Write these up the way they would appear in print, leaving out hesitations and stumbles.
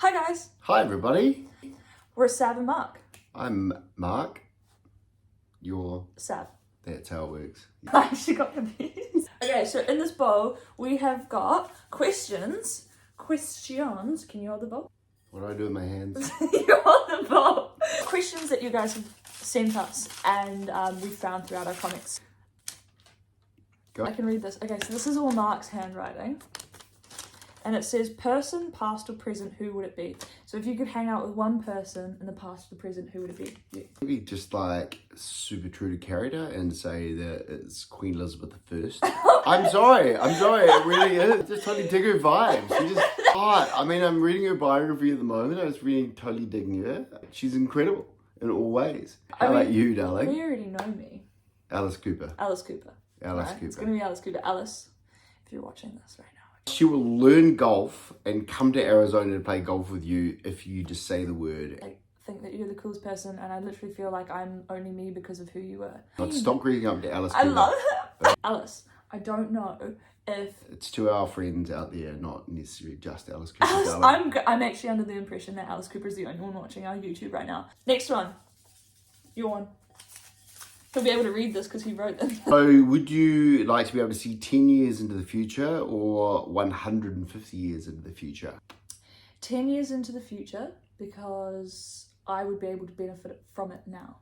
Hi guys, Hi everybody, we're Sav and Mark. I'm Mark. You're... Sav. That's how it works. I actually got confused. Okay, so in this bowl we have got questions. Can you hold the bowl? What do I do with my hands? You hold the bowl. Questions that you guys have sent us and we found throughout our comics. Go. I can read this. Okay, so this is all Mark's handwriting. And it says, person, past or present, who would it be? So if you could hang out with one person in the past or the present, who would it be? You. Maybe just like super true to character and say that it's Queen Elizabeth I. I'm sorry, it really is. Just totally dig her vibes. She's just hot. I mean, I'm reading her biography at the moment. I was really totally digging her. She's incredible in all ways. How about you, darling? You already know me. Alice Cooper. Alice Cooper. Alice Right? Cooper. It's going to be Alice Cooper. Alice, if you're watching this right now. She will learn golf and come to Arizona to play golf with you if you just say the word. I think that you're the coolest person, and I literally feel like I'm only me because of who you were. But stop greeting up to Alice Cooper. I love her. Alice, I don't know if... It's to our friends out there, not necessarily just Alice Cooper. Alice, I'm actually under the impression that Alice Cooper is the only one watching our YouTube right now. Next one. Your one. He'll be able to read this because he wrote it. So would you like to be able to see 10 years into the future or 150 years into the future? 10 years into the future, because I would be able to benefit from it now.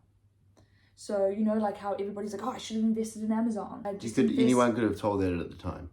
So, you know, like how everybody's like, oh, I should have invested in Amazon. Anyone could have told that at the time.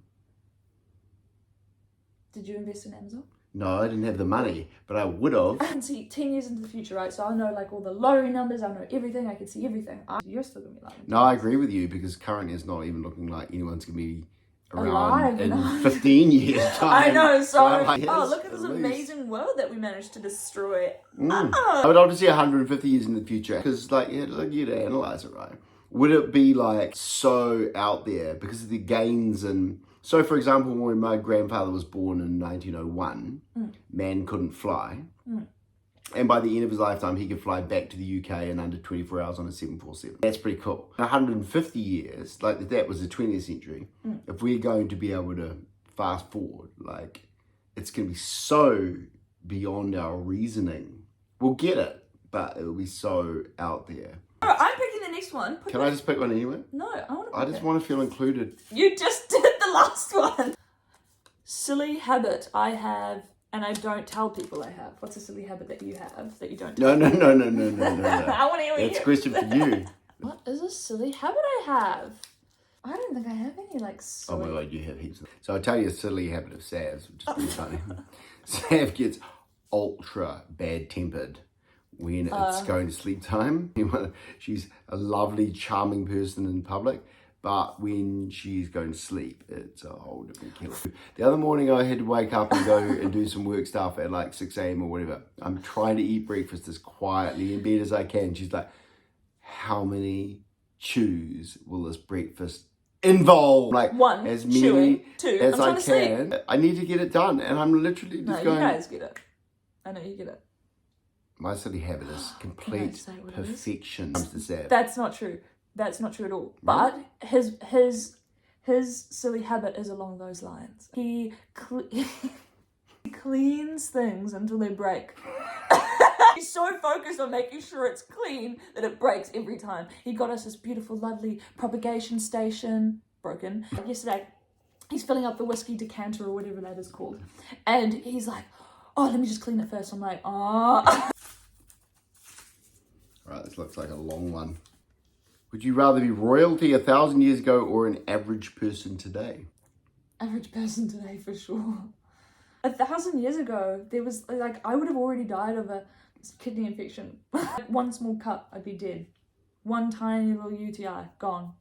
Did you invest in Amazon? No, I didn't have the money, but I would have. I can see 10 years into the future, right? So I know like all the lottery numbers, I know everything, I can see everything. You're still going to be like... No, I agree with you, because currently it's not even looking like anyone's going to be around alive, in 15 years time. I know, so... Like, oh, look at this amazing world that we managed to destroy. I would obviously 150 years in the future, because like, you'd analyse it, right? Would it be like so out there because of the gains and... So, for example, when my grandfather was born in 1901, man couldn't fly. And by the end of his lifetime, he could fly back to the UK in under 24 hours on a 747. That's pretty cool. 150 years, like that was the 20th century. If we're going to be able to fast forward, like it's going to be so beyond our reasoning. We'll get it, but it will be so out there. Alright, I'm picking the next one. Can I just pick one anyway? No, I want to I just want to feel included. You just did the last one. Silly habit I have, and I don't tell people I have. What's a silly habit that you have that you don't tell No. I want to hear what That's a question for you. What is a silly habit I have? I don't think I have any like silly... Oh my god, you have heaps. So I'll tell you a silly habit of Sav's, which is pretty funny. Sav gets ultra bad-tempered when it's going to sleep time. She's a lovely, charming person in public, but when she's going to sleep, it's a whole different kettle. The other morning I had to wake up and go and do some work stuff at like 6 a.m. or whatever. I'm trying to eat breakfast as quietly in bed as I can. She's like, how many chews will this breakfast involve? Like, one, as many chewing, two, as I'm I can. sleep. I need to get it done, and I'm literally just going... No, you guys get it. I know you get it. My silly habit is complete perfection. Comes to Sav. That's not true. That's not true at all. But his silly habit is along those lines. He cleans things until they break. He's so focused on making sure it's clean that it breaks every time. He got us this beautiful, lovely propagation station. Broken. Yesterday, he's filling up the whiskey decanter or whatever that is called. And he's like, oh, let me just clean it first. I'm like, oh. Right, this looks like a long one. Would you rather be royalty 1,000 years ago or an average person today? Average person today, for sure. 1,000 years ago, there was, like, I would have already died of a kidney infection. One small cut, I'd be dead. One tiny little UTI, gone.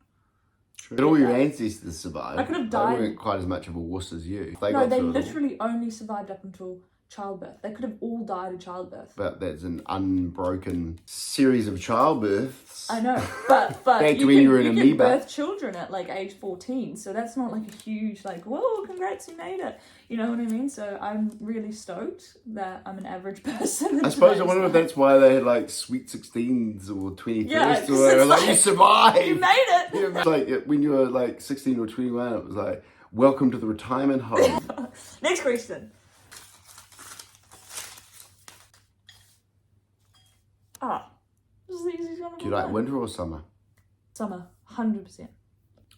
True. But all your ancestors survived. I could have died. They weren't quite as much of a wuss as you. No, they literally only survived up until childbirth. They could have all died of childbirth. But that's an unbroken series of childbirths. I know, but back you when can, you were an you amoeba. can birth children at like age 14, so that's not like a huge like, whoa, congrats, you made it. You know what I mean? So I'm really stoked that I'm an average person. I suppose I wonder if that's why they had like sweet 16s or 21st yeah, or whatever. Like, you survived. You made it. Yeah, like when you were like 16 or 21, it was like, welcome to the retirement home. Next question. Ah, this is the easiest one of Do you all like time. winter or summer? Summer, 100%.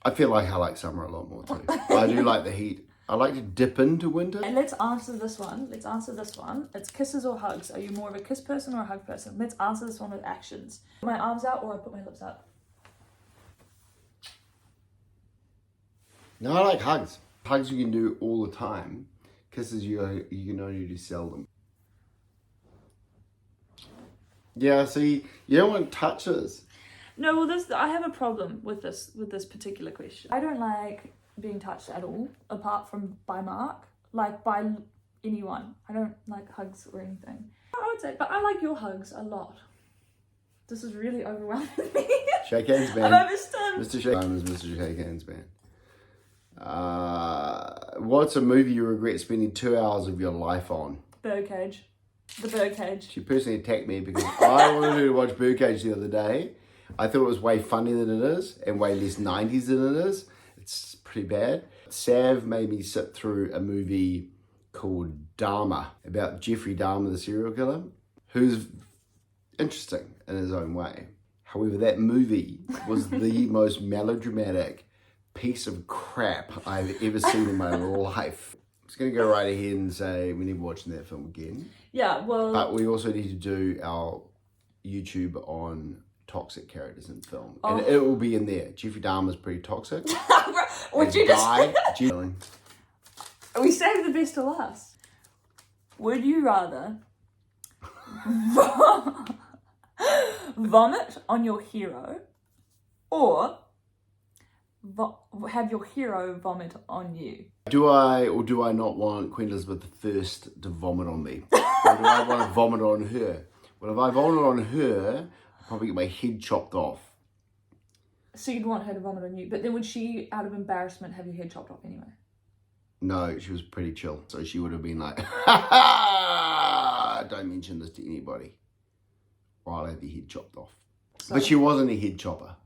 I feel like I like summer a lot more too. But I do like the heat. I like to dip into winter. And let's answer this one. It's kisses or hugs. Are you more of a kiss person or a hug person? Let's answer this one with actions. Put my arms out or I put my lips out. No, I like hugs. Hugs you can do all the time. Kisses you can only do seldom. Yeah, see, you don't want touches. No, well, I have a problem with this particular question. I don't like being touched at all, apart from by Mark, like by anyone. I don't like hugs or anything. I would say, but I like your hugs a lot. This is really overwhelming me. Shake hands, man. I'm overstunned. Mr. Shake Hands, Mr. Shake Hands, man. What's a movie you regret spending 2 hours of your life on? Birdcage. The Birdcage. She personally attacked me because I wanted her to watch Birdcage the other day. I thought it was way funnier than it is and way less 90s than it is. It's pretty bad. Sav made me sit through a movie called Dahmer about Jeffrey Dahmer, the serial killer, who's interesting in his own way. However, that movie was the most melodramatic piece of crap I've ever seen in my life. I'm just going to go right ahead and say we're never watching that film again. Yeah, well... But we also need to do our YouTube on toxic characters in film. And it will be in there. Jeffrey Dahmer's pretty toxic. Would you just... Feeling. We saved the best to last. Would you rather vomit on your hero or have your hero vomit on you? Do I or do I not want Queen Elizabeth I to vomit on me? Or do I want to vomit on her? Well, if I vomit on her, I'll probably get my head chopped off. So you'd want her to vomit on you, but then would she, out of embarrassment, have your head chopped off anyway? No, she was pretty chill. So she would have been like, don't mention this to anybody, or I'll have your head chopped off. So, but she wasn't a head chopper.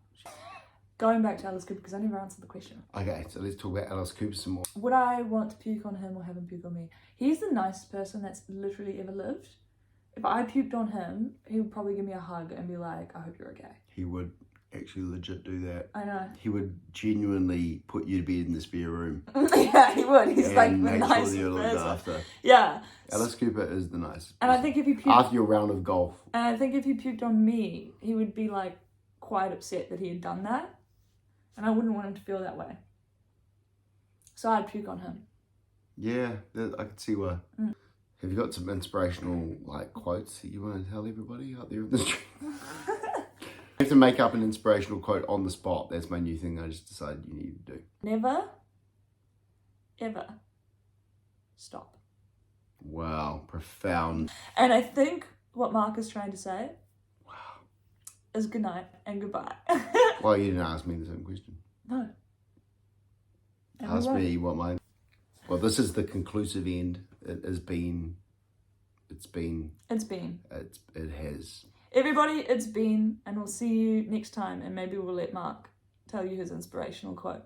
Going back to Alice Cooper, because I never answered the question. Okay, so let's talk about Alice Cooper some more. Would I want to puke on him or have him puke on me? He's the nicest person that's literally ever lived. If I puked on him, he would probably give me a hug and be like, I hope you're okay. He would actually legit do that. I know. He would genuinely put you to bed in the spare room. Yeah, he would. He's and like the make nicest sure you're looked person. after. Yeah. Alice Cooper is the nicest And person. I think if he puked... After your round of golf. And I think if he puked on me, he would be like quite upset that he had done that. And I wouldn't want him to feel that way. So I'd puke on him. Yeah, I could see why. Mm. Have you got some inspirational quotes that you want to tell everybody out there in the street? You have to make up an inspirational quote on the spot. That's my new thing I just decided you need to do. Never, ever stop. Wow, profound. And I think what Mark is trying to say is good night and goodbye. Well, you didn't ask me the same question. No. Ask me what mine... Well, this is the conclusive end. It has been... It has. Everybody, it's been, and we'll see you next time, and maybe we'll let Mark tell you his inspirational quote.